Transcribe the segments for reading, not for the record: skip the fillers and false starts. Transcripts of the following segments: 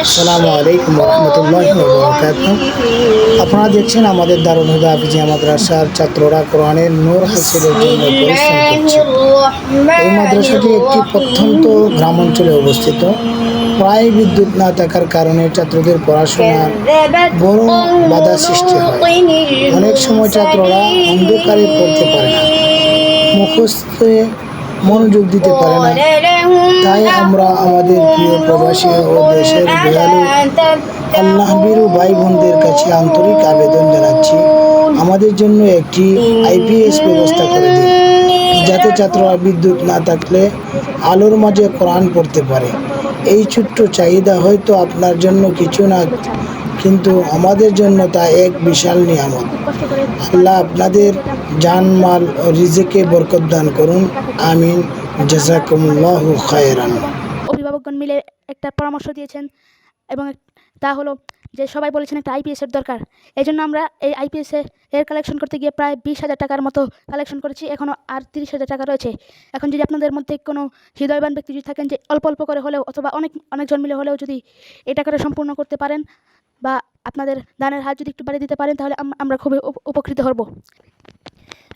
আসসালামু আলাইকুম রহমতুল্লাহি ওয়া বারাকাতুহু। আপনারা দেখছেন আমাদের দারুল হুদা হাফিজিয়া মাদ্রাসার ছাত্ররা কোরআনের নূর হাসিলের জন্য পরিশ্রম করছে। এই মাদ্রাসাটি একটি প্রত্যন্ত গ্রাম অঞ্চলে অবস্থিত। প্রায় বিদ্যুৎ না থাকার কারণে ছাত্রদের পড়াশোনার বড় বাধা সৃষ্টি হয়। অনেক সময় ছাত্ররা অন্ধকারে পড়তে পারে না, মুখস্থে মনোযোগ দিতে পারে না। তাই আমরা আমাদের প্রিয় প্রবাসী ও দেশের দয়ালু আল্লাহবিরু ভাই বোনদের কাছে আন্তরিক আবেদন জানাচ্ছি, আমাদের জন্য একটি আইপিএস ব্যবস্থা করে দিন, যাতে ছাত্ররা বিদ্যুৎ না থাকলে আলোর মাঝে কোরআন পড়তে পারে। এই ছোট্ট চাহিদা হয়তো আপনার জন্য কিছু না, কিন্তু আমাদের জন্য তা এক বিশাল নিয়ামত। আল্লাহ আপনাদের জানমাল ও রিজিকে বরকত দান করুন, আমিন। জাযাকুমুল্লাহু খায়রান। অভিভাবকগণ মিলে একটা পরামর্শ দিয়েছেন এবং তা হলো যে সবাই বলেছেন একটা আইপিএসের দরকার। এই জন্য আমরা এই আইপিএসের কালেকশন করতে গিয়ে প্রায় 20,000 টাকার মতো কালেকশন করেছি। এখনও আর 30,000 টাকা রয়েছে। এখন যদি আপনাদের মধ্যে কোনো হৃদয়বান ব্যক্তি যদি থাকেন যে অল্প অল্প করে হলেও অথবা অনেকজন মিলে হলেও যদি এই টাকাটা সম্পূর্ণ করতে পারেন বা আপনাদের দানের হাত যদি একটু বাড়িয়ে দিতে পারেন, তাহলে আমরা খুবই উপকৃত হব।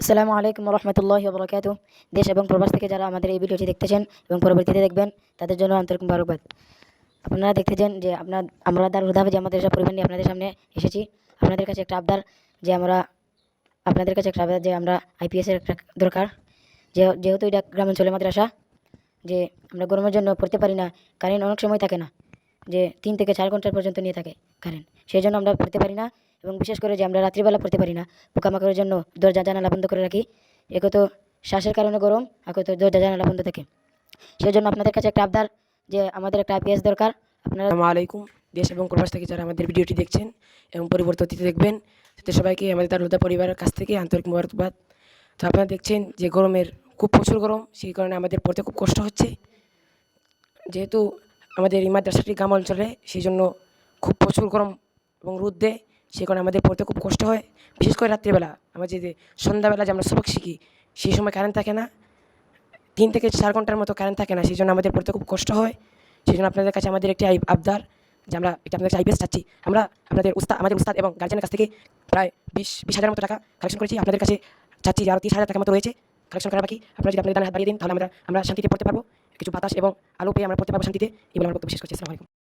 আসসালামু আলাইকুম রহমতুল্লাহি ওয়া বারাকাতুহু। দেশ এবং প্রবাস থেকে যারা আমাদের এই ভিডিওটি দেখতেছেন এবং পরবর্তীতে দেখবেন, তাদের জন্য আন্তরিক মুবারকবাদ। আপনারা দেখতেছেন যে আমরা দারুল হুদা হাফিজিয়া মাদ্রাসা পরিবার নিয়ে আপনাদের সামনে এসেছি। আপনাদের কাছে একটা আবদার যে আমরা আইপিএসের একটা দরকার। যেহেতু এটা গ্রামাঞ্চলে মাদ্রাসা, যে আমরা গরমের জন্য পড়তে পারি না, কারেন্ট অনেক সময় থাকে না, যে 3 থেকে 4 ঘন্টা পর্যন্ত নিয়ে থাকে কারেন্ট। সেই জন্য আমরা পড়তে পারি না, এবং বিশেষ করে যে আমরা রাত্রিবেলা পড়তে পারি না, পোকামাকড়ের জন্য দরজা জানালা বন্ধ করে রাখি। এক তো শ্বাসের কারণে গরম, আর তো দরজা জানালা বন্ধ থাকে। সেই জন্য আপনাদের কাছে একটা আবদার যে আমাদের একটা আইপিএস দরকার। আপনারা আসসালামু আলাইকুম। দেশ এবং প্রবাস থেকে যারা আমাদের ভিডিওটি দেখছেন এবং পরবর্তীতে দেখবেন, তাদের সবাইকে আমাদের দারুল হুদা পরিবারের কাছ থেকে আন্তরিক মুবারকবাদ। তো আপনারা দেখছেন যে গরমের প্রচুর গরম, সেই কারণে আমাদের পড়তে খুব কষ্ট হচ্ছে। যেহেতু আমাদের এই মাদ্রাসাটি গ্রাম অঞ্চলে, সেই জন্য খুব প্রচুর গরম এবং রোদ দেয়, সেই কারণে আমাদের পড়তে খুব কষ্ট হয়। বিশেষ করে রাত্রিবেলা আমাদের যে সন্ধ্যাবেলা যে আমরা সবক শিখি, সেই সময় কারেন্ট থাকে না, 3 থেকে 4 ঘন্টার মতো কারেন্ট থাকে না, সেই জন্য আমাদের পড়তে খুব কষ্ট হয়। সেই জন্য আপনাদের কাছে আমাদের একটি আবদার যে আমরা একটা আপনাদের কাছে আইপিএস চাচ্ছি। আমরা আমাদের উস্তাদ এবং গার্জিয়ানের কাছ থেকে প্রায় 20,000 মতো টাকা কালেকশন করেছি। আপনাদের কাছে চাচ্ছি যে আরও 30,000 টাকার মতো রয়েছে কালেকশন করা বাকি। আপনারা যদি আপনাদের দানের হাত বাড়িয়ে দিন, তাহলে আমরা শান্তিতে পড়তে পারবো, কিছু বাতাস এবং আলো পেয়ে আমরা পড়তে পারবো শান্তিতে। এই বলে আমার বক্তব্য শেষ করছি। আসসালামু আলাইকুম।